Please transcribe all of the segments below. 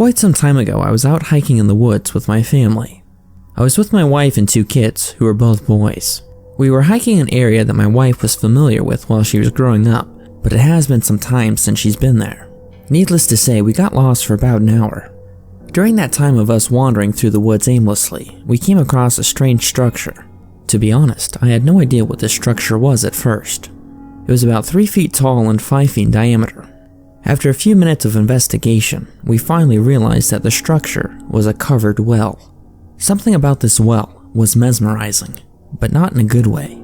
Quite some time ago, I was out hiking in the woods with my family. I was with my wife and 2 kids, who were both boys. We were hiking an area that my wife was familiar with while she was growing up, but it has been some time since she's been there. Needless to say, we got lost for about an hour. During that time of us wandering through the woods aimlessly, we came across a strange structure. To be honest, I had no idea what this structure was at first. It was about 3 feet tall and 5 feet in diameter. After a few minutes of investigation, we finally realized that the structure was a covered well. Something about this well was mesmerizing, but not in a good way.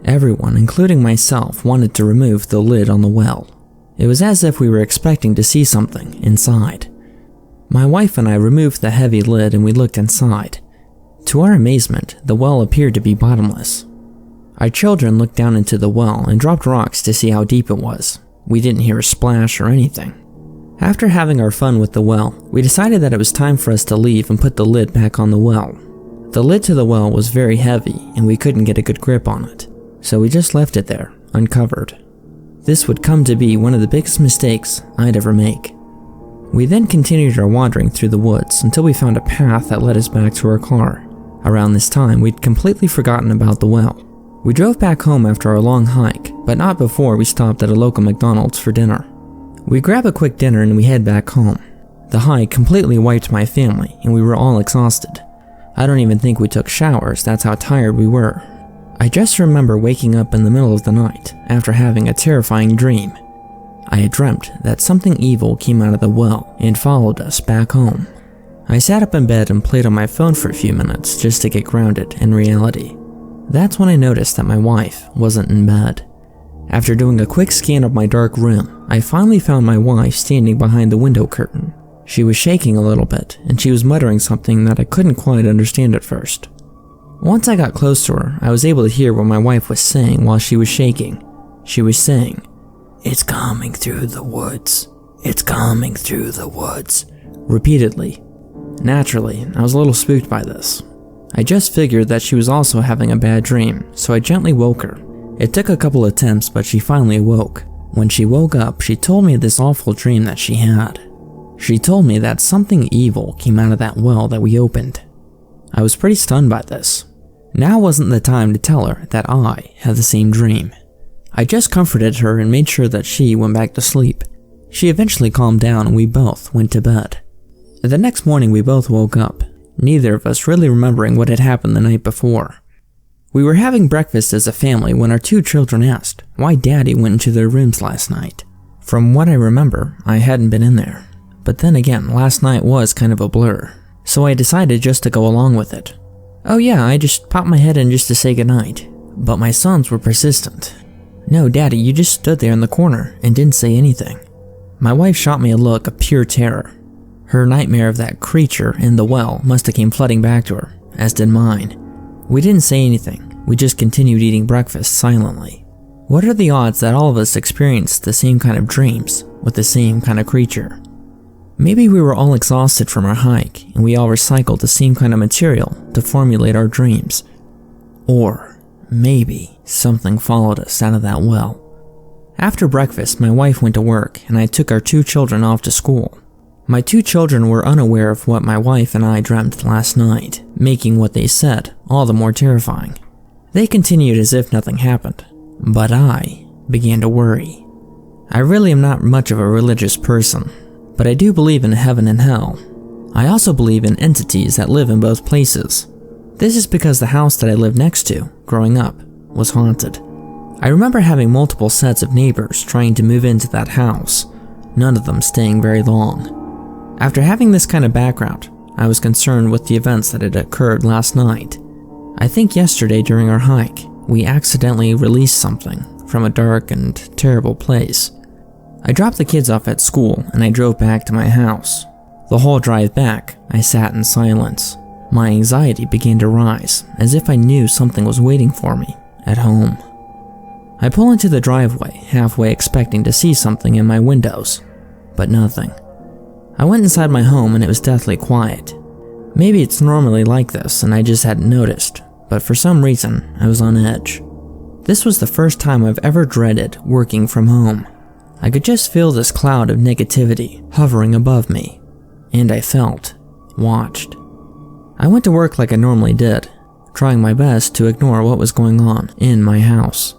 Everyone, including myself, wanted to remove the lid on the well. It was as if we were expecting to see something inside. My wife and I removed the heavy lid and we looked inside. To our amazement, the well appeared to be bottomless. Our children looked down into the well and dropped rocks to see how deep it was. We didn't hear a splash or anything. After having our fun with the well, we decided that it was time for us to leave and put the lid back on the well. The lid to the well was very heavy and we couldn't get a good grip on it, so we just left it there, uncovered. This would come to be one of the biggest mistakes I'd ever make. We then continued our wandering through the woods until we found a path that led us back to our car. Around this time, we'd completely forgotten about the well. We drove back home after our long hike, but not before we stopped at a local McDonald's for dinner. We grab a quick dinner and we head back home. The hike completely wiped my family and we were all exhausted. I don't even think we took showers, that's how tired we were. I just remember waking up in the middle of the night after having a terrifying dream. I had dreamt that something evil came out of the well and followed us back home. I sat up in bed and played on my phone for a few minutes just to get grounded in reality. That's when I noticed that my wife wasn't in bed. After doing a quick scan of my dark room, I finally found my wife standing behind the window curtain. She was shaking a little bit, and she was muttering something that I couldn't quite understand at first. Once I got close to her, I was able to hear what my wife was saying while she was shaking. She was saying, "It's coming through the woods. It's coming through the woods," repeatedly. Naturally, I was a little spooked by this. I just figured that she was also having a bad dream, so I gently woke her. It took a couple attempts, but she finally awoke. When she woke up, she told me this awful dream that she had. She told me that something evil came out of that well that we opened. I was pretty stunned by this. Now wasn't the time to tell her that I had the same dream. I just comforted her and made sure that she went back to sleep. She eventually calmed down and we both went to bed. The next morning we both woke up, neither of us really remembering what had happened the night before. We were having breakfast as a family when our 2 children asked why Daddy went into their rooms last night. From what I remember, I hadn't been in there. But then again, last night was kind of a blur, so I decided just to go along with it. Oh yeah, I just popped my head in just to say goodnight. But my sons were persistent. "No, Daddy, you just stood there in the corner and didn't say anything." My wife shot me a look of pure terror. Her nightmare of that creature in the well must have came flooding back to her, as did mine. We didn't say anything, we just continued eating breakfast silently. What are the odds that all of us experienced the same kind of dreams with the same kind of creature? Maybe we were all exhausted from our hike and we all recycled the same kind of material to formulate our dreams. Or maybe something followed us out of that well. After breakfast, my wife went to work and I took our 2 children off to school. My 2 children were unaware of what my wife and I dreamt last night, making what they said all the more terrifying. They continued as if nothing happened, but I began to worry. I really am not much of a religious person, but I do believe in heaven and hell. I also believe in entities that live in both places. This is because the house that I lived next to, growing up, was haunted. I remember having multiple sets of neighbors trying to move into that house, none of them staying very long. After having this kind of background, I was concerned with the events that had occurred last night. I think yesterday during our hike, we accidentally released something from a dark and terrible place. I dropped the kids off at school and I drove back to my house. The whole drive back, I sat in silence. My anxiety began to rise, as if I knew something was waiting for me at home. I pull into the driveway, halfway expecting to see something in my windows, but nothing. I went inside my home and it was deathly quiet. Maybe it's normally like this and I just hadn't noticed, but for some reason I was on edge. This was the first time I've ever dreaded working from home. I could just feel this cloud of negativity hovering above me. and I felt watched. I went to work like I normally did, trying my best to ignore what was going on in my house.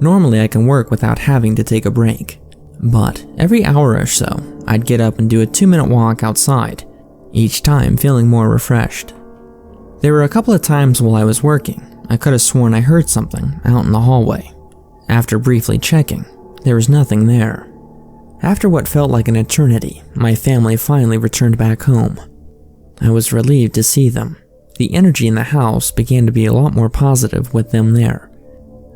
Normally I can work without having to take a break, but every hour or so, I'd get up and do a 2-minute walk outside, each time feeling more refreshed. There were a couple of times while I was working, I could have sworn I heard something out in the hallway. After briefly checking, there was nothing there. After what felt like an eternity, my family finally returned back home. I was relieved to see them. The energy in the house began to be a lot more positive with them there.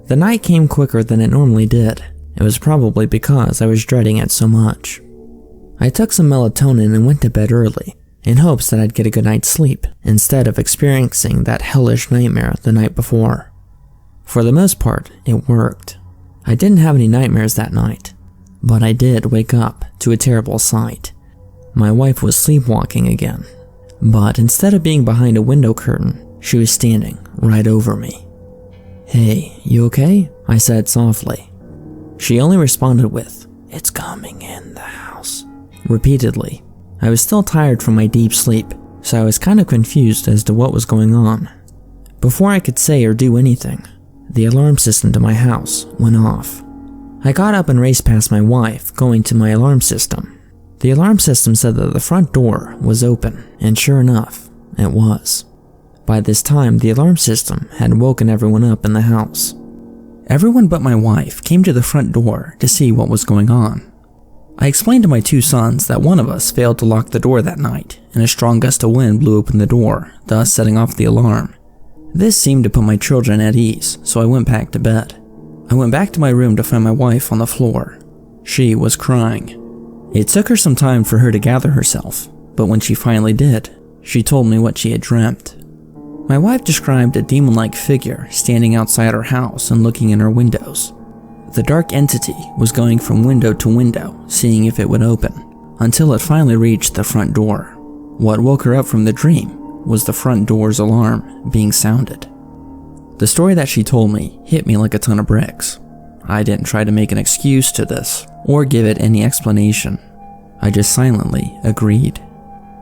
The night came quicker than it normally did. It was probably because I was dreading it so much. I took some melatonin and went to bed early, in hopes that I'd get a good night's sleep, instead of experiencing that hellish nightmare the night before. For the most part, it worked. I didn't have any nightmares that night, but I did wake up to a terrible sight. My wife was sleepwalking again, but instead of being behind a window curtain, she was standing right over me. "Hey, you okay?" I said softly. She only responded with, "It's coming in the house," repeatedly. I was still tired from my deep sleep, so I was kind of confused as to what was going on. Before I could say or do anything, the alarm system to my house went off. I got up and raced past my wife, going to my alarm system. The alarm system said that the front door was open, and sure enough, it was. By this time, the alarm system had woken everyone up in the house. Everyone but my wife came to the front door to see what was going on. I explained to my 2 sons that one of us failed to lock the door that night, and a strong gust of wind blew open the door, thus setting off the alarm. This seemed to put my children at ease, so I went back to bed. I went back to my room to find my wife on the floor. She was crying. It took her some time for her to gather herself, but when she finally did, she told me what she had dreamt. My wife described a demon-like figure standing outside her house and looking in her windows. The dark entity was going from window to window, seeing if it would open, until it finally reached the front door. What woke her up from the dream was the front door's alarm being sounded. The story that she told me hit me like a ton of bricks. I didn't try to make an excuse to this, or give it any explanation. I just silently agreed.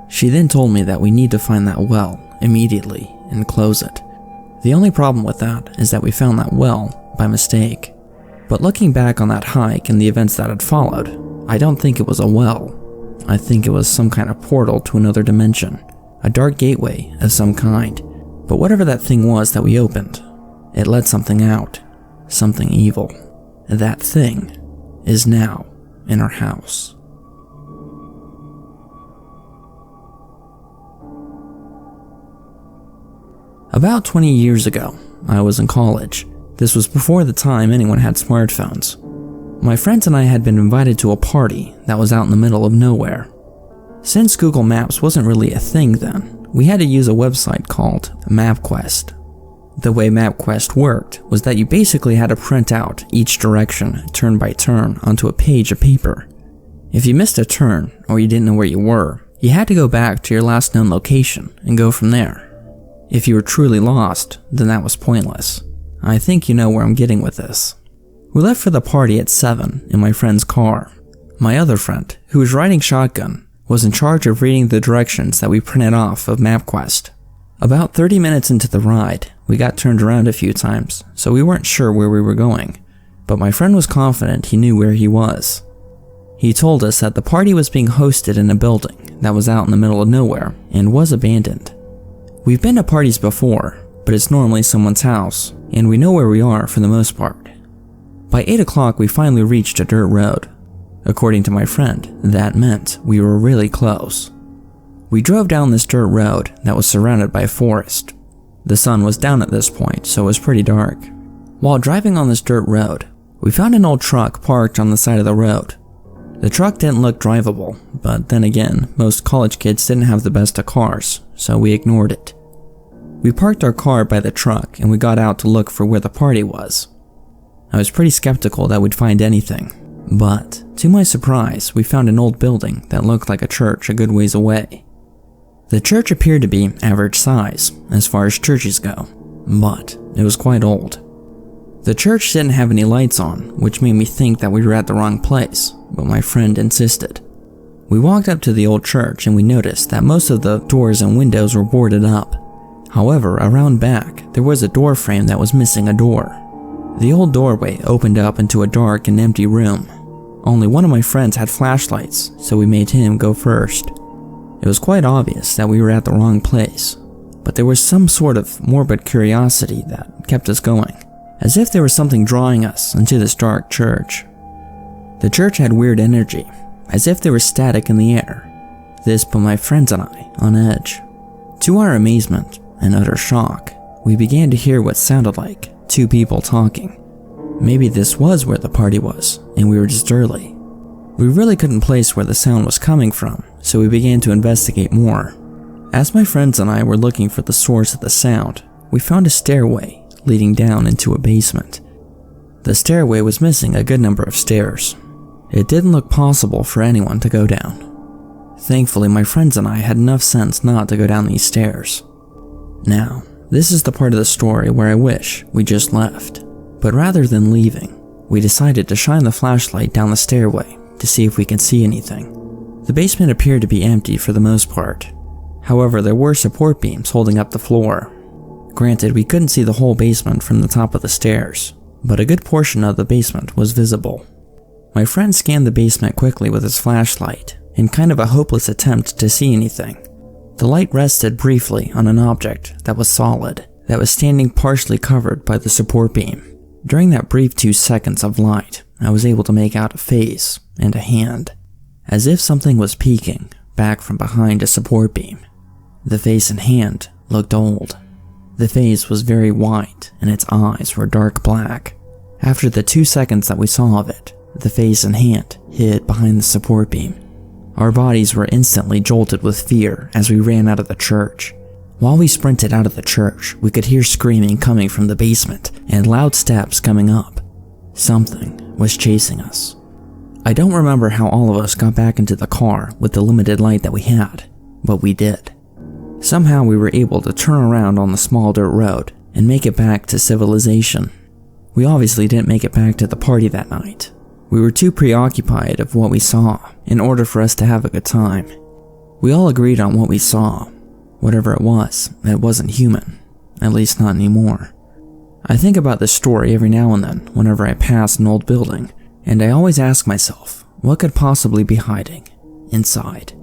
She then told me that we need to find that well immediately and close it. The only problem with that is that we found that well by mistake. But looking back on that hike and the events that had followed, I don't think it was a well. I think it was some kind of portal to another dimension, a dark gateway of some kind. But whatever that thing was that we opened, it let something out, something evil. That thing is now in our house. About 20 years ago, I was in college. This was before the time anyone had smartphones. My friends and I had been invited to a party that was out in the middle of nowhere. Since Google Maps wasn't really a thing then, we had to use a website called MapQuest. The way MapQuest worked was that you basically had to print out each direction turn by turn onto a page of paper. If you missed a turn or you didn't know where you were, you had to go back to your last known location and go from there. If you were truly lost, then that was pointless. I think you know where I'm getting with this. We left for the party at 7 in my friend's car. My other friend, who was riding shotgun, was in charge of reading the directions that we printed off of MapQuest. About 30 minutes into the ride, we got turned around a few times, so we weren't sure where we were going, but my friend was confident he knew where he was. He told us that the party was being hosted in a building that was out in the middle of nowhere and was abandoned. We've been to parties before, but it's normally someone's house, and we know where we are for the most part. By 8 o'clock, we finally reached a dirt road. According to my friend, that meant we were really close. We drove down this dirt road that was surrounded by a forest. The sun was down at this point, so it was pretty dark. While driving on this dirt road, we found an old truck parked on the side of the road. The truck didn't look drivable, but then again, most college kids didn't have the best of cars, so we ignored it. We parked our car by the truck and we got out to look for where the party was. I was pretty skeptical that we'd find anything, but to my surprise, we found an old building that looked like a church a good ways away. The church appeared to be average size as far as churches go, but it was quite old. The church didn't have any lights on, which made me think that we were at the wrong place, but my friend insisted. We walked up to the old church and we noticed that most of the doors and windows were boarded up. However, around back, there was a door frame that was missing a door. The old doorway opened up into a dark and empty room. Only one of my friends had flashlights, so we made him go first. It was quite obvious that we were at the wrong place, but there was some sort of morbid curiosity that kept us going, as if there was something drawing us into this dark church. The church had weird energy, as if there was static in the air. This put my friends and I on edge. To our amazement and utter shock, we began to hear what sounded like two people talking. Maybe this was where the party was, and we were just early. We really couldn't place where the sound was coming from, so we began to investigate more. As my friends and I were looking for the source of the sound, we found a stairway leading down into a basement. The stairway was missing a good number of stairs. It didn't look possible for anyone to go down. Thankfully, my friends and I had enough sense not to go down these stairs. Now, this is the part of the story where I wish we just left. But rather than leaving, we decided to shine the flashlight down the stairway to see if we could see anything. The basement appeared to be empty for the most part. However, there were support beams holding up the floor. Granted, we couldn't see the whole basement from the top of the stairs, but a good portion of the basement was visible. My friend scanned the basement quickly with his flashlight, in kind of a hopeless attempt to see anything. The light rested briefly on an object that was solid, that was standing partially covered by the support beam. During that brief 2 seconds of light, I was able to make out a face and a hand, as if something was peeking back from behind a support beam. The face and hand looked old. The face was very white and its eyes were dark black. After the 2 seconds that we saw of it, the face and hand hid behind the support beam. Our bodies were instantly jolted with fear as we ran out of the church. While we sprinted out of the church, we could hear screaming coming from the basement and loud steps coming up. Something was chasing us. I don't remember how all of us got back into the car with the limited light that we had, but we did. Somehow we were able to turn around on the small dirt road and make it back to civilization. We obviously didn't make it back to the party that night. We were too preoccupied of what we saw in order for us to have a good time. We all agreed on what we saw. Whatever it wasn't human, at least not anymore. I think about this story every now and then whenever I pass an old building, and I always ask myself, what could possibly be hiding inside?